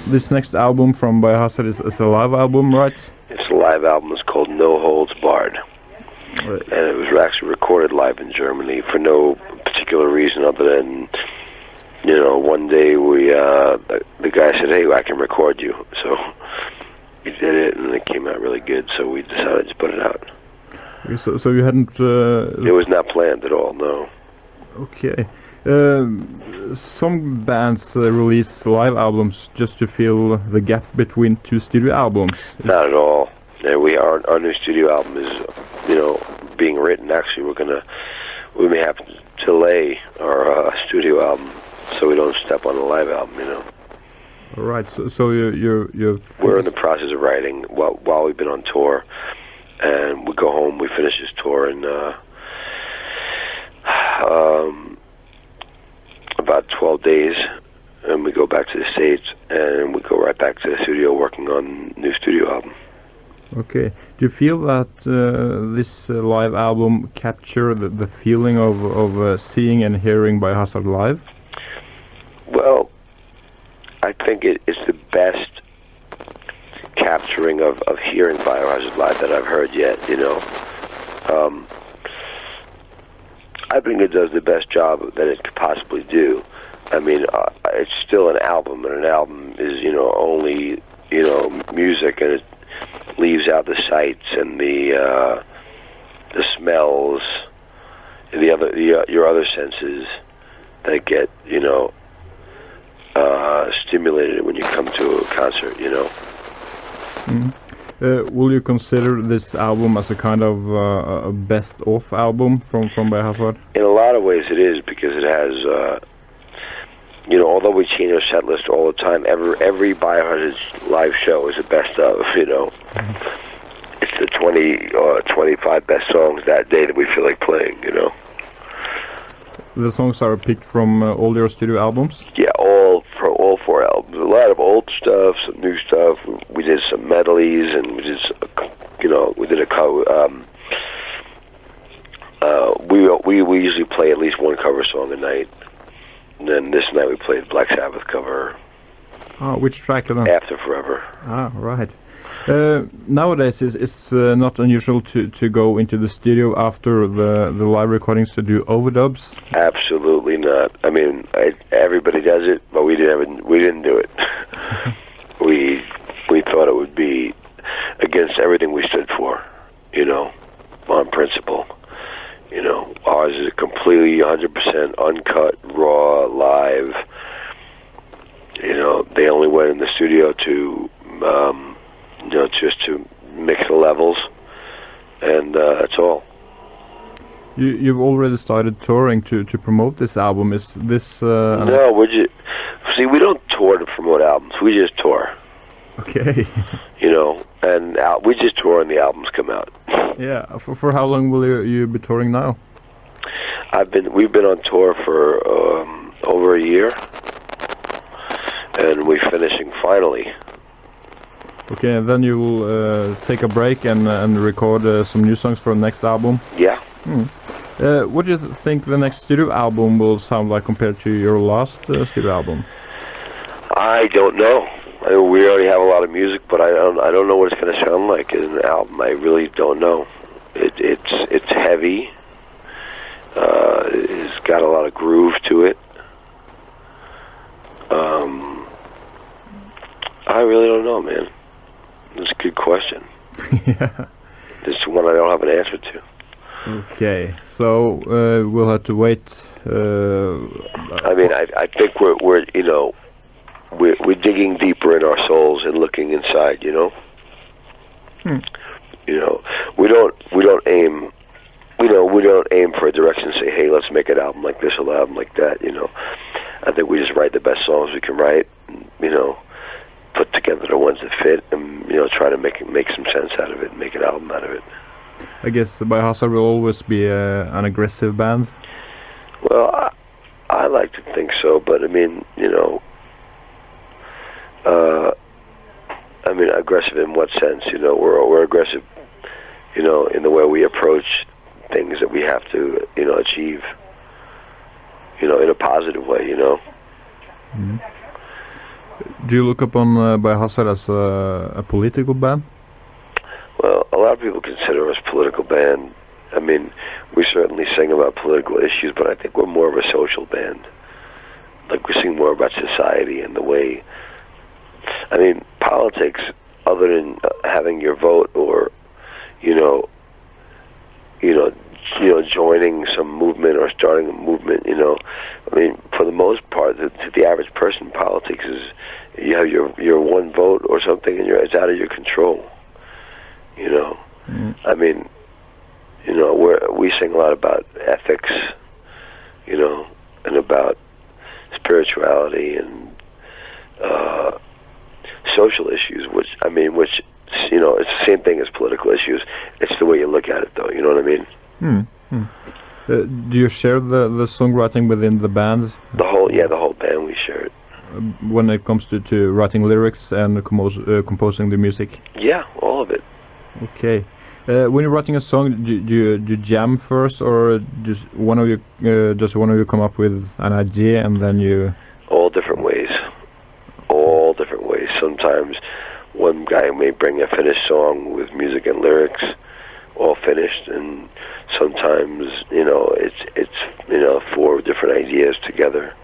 this next album from Biohazard is a live album, right? It's a live album. It's called No Holds Barred. Right. And it was actually recorded live in Germany for no particular reason other than, one day the guy said, "Hey, I can record you." So we did it, and it came out really good. So we decided to put it out. So you hadn't... It was not planned at all, no. Okay. Some bands release live albums just to fill the gap between two studio albums. Not at all. Our new studio album is, being written. Actually, we may have to delay our studio album so we don't step on the live album. All right. So you're we're in the process of writing while we've been on tour, and we go home. We finish this tour in about 12 days, and we go back to the States, and we go right back to the studio working on new studio album. Okay. Do you feel that this live album capture the feeling of seeing and hearing Biohazard live? Well, I think it's the best capturing of hearing Biohazard live that I've heard yet, I think it does the best job that it could possibly do. I mean, it's still an album, and an album is, only, music, and it leaves out the sights and the smells, and your other senses that get, stimulated when you come to a concert, Mm. Will you consider this album as a kind of a best-of album from Biohazard? In a lot of ways it is, because it has, although we change our set list all the time, every Biohazard live show is a best of, It's the 20 or 25 best songs that day that we feel like playing, The songs are picked from all your studio albums? Yeah, all 4 albums. A lot of old stuff, some new stuff. We did some medleys, and we did, we did a we usually play at least one cover song a night. And then this night we played Black Sabbath cover. Oh, which track then? After Forever. Ah, right. Nowadays, it's not unusual to go into the studio after the live recordings to do overdubs. Absolutely not. I mean, everybody does it, but we didn't do it. we thought it would be against everything we stood for, on principle. Ours is completely 100% uncut, raw, live. They only went in the studio to, just to mix the levels, and that's all. You've already started touring to promote this album. Is this? No, we don't tour to promote albums. We just tour. Okay. And we just tour when the albums come out. Yeah. For how long will you be touring now? We've been on tour for over a year, and we're finishing finally. Okay, and then you will take a break and record some new songs for the next album? Yeah. What do you think the next studio album will sound like compared to your last studio album? I don't know. We already have a lot of music, but I don't know what it's going to sound like in an album. I really don't know. It's heavy. It's got a lot of groove to it. I really don't know, man. That's a good question. Yeah. It's one I don't have an answer to. Okay, so we'll have to wait. I mean, I think we're digging deeper in our souls and looking inside. We don't aim. We don't aim for a direction and say, hey, let's make an album like this or an album like that. I think we just write the best songs we can write. And, put together the ones that fit, and try to make some sense out of it, and make an album out of it. I guess Biohazard will always be an aggressive band. Well, I like to think so, but I mean, aggressive in what sense? We're aggressive, in the way we approach things that we have to, achieve, in a positive way, Mm-hmm. Do you look upon Biohazard as a political band? Well, a lot of people consider us a political band. I mean, we certainly sing about political issues, but I think we're more of a social band. Like, we sing more about society and the way... I mean, politics, other than having your vote or, joining some movement or starting a movement, I mean, for the most part, to the average person, politics is you have your one vote or something, and it's out of your control. I mean, we sing a lot about ethics, and about spirituality and social issues, which it's the same thing as political issues. It's the way you look at it, though. You know what I mean? Do you share the songwriting within the band? The whole band, we share it. When it comes to writing lyrics and composing the music? Yeah, all of it. Okay. When you're writing a song, do you jam first, or just one of you come up with an idea and then you? All different ways. All different ways. Sometimes one guy may bring a finished song with music and lyrics, all finished, and sometimes it's 4 different ideas together.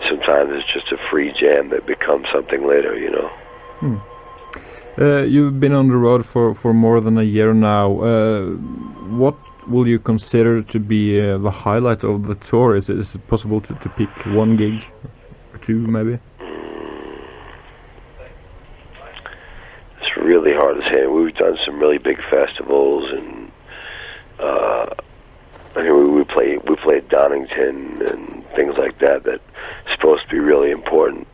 Sometimes it's just a free jam that becomes something later. You've been on the road for more than a year now. What will you consider to be the highlight of the tour? Is it possible to pick one gig or 2 maybe? It's really hard to say. We've done some really big festivals, and we played Donington and things like that. That's supposed to be really important,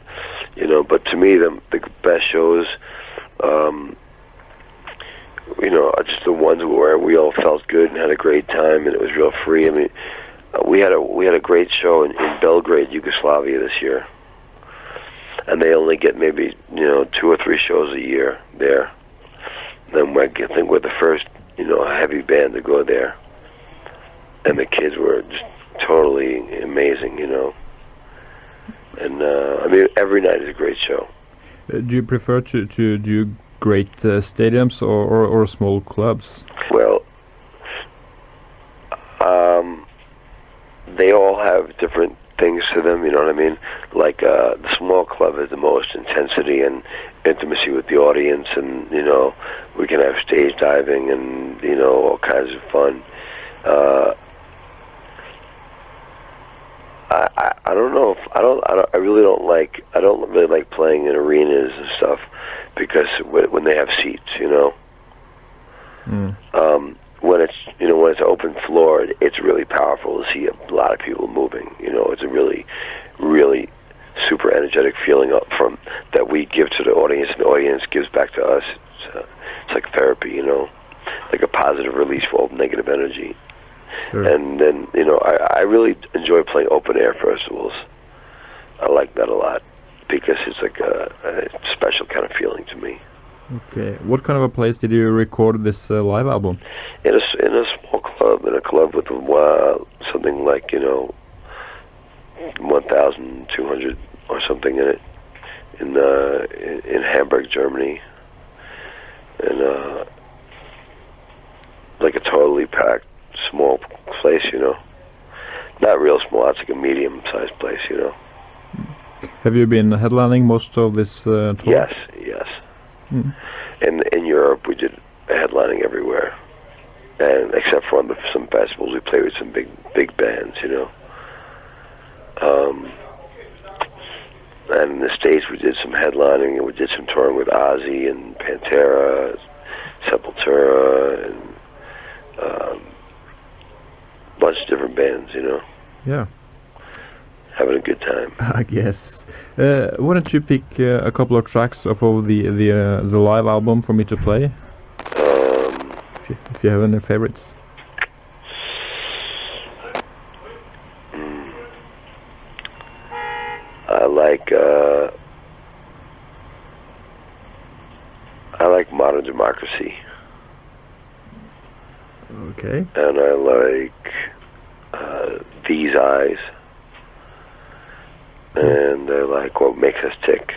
But to me, the best shows, are just the ones where we all felt good and had a great time, and it was real free. I mean, we had a great show in Belgrade, Yugoslavia this year, and they only get maybe 2 or 3 shows a year there. Then I think we're the first heavy band to go there, and the kids were just totally amazing, And I mean, every night is a great show. Do you prefer to do great stadiums or small clubs? Well, they all have different things to them, you know what I mean? Like, the small club has the most intensity and intimacy with the audience, and, we can have stage diving and, all kinds of fun. I don't know if I don't really like playing in arenas and stuff, because when they have seats, when it's open floor, it's really powerful to see a lot of people moving. It's a really, really super energetic feeling up from that we give to the audience, and the audience gives back to us. It's like therapy, like a positive release for all negative energy. Sure. And then, I really enjoy playing open air festivals. I like that a lot, because it's like a special kind of feeling to me. Okay. What kind of a place did you record this live album? In a small club, in a club with something like 1,200 or something in it, in Hamburg, Germany, and like a totally packed small place, not real small. It's like a medium-sized place, Have you been headlining most of this tour? Yes. Mm. In Europe, we did headlining everywhere, and except for some festivals, we played with some big bands, And in the States, we did some headlining, and we did some touring with Ozzy and Pantera, Sepultura, and bunch of different bands, Yeah. Having a good time. I guess. Why don't you pick a couple of tracks off of the live album for me to play? If you have any favorites. I like Modern Democracy. Okay. And I like These Eyes. And I like What Makes Us Tick.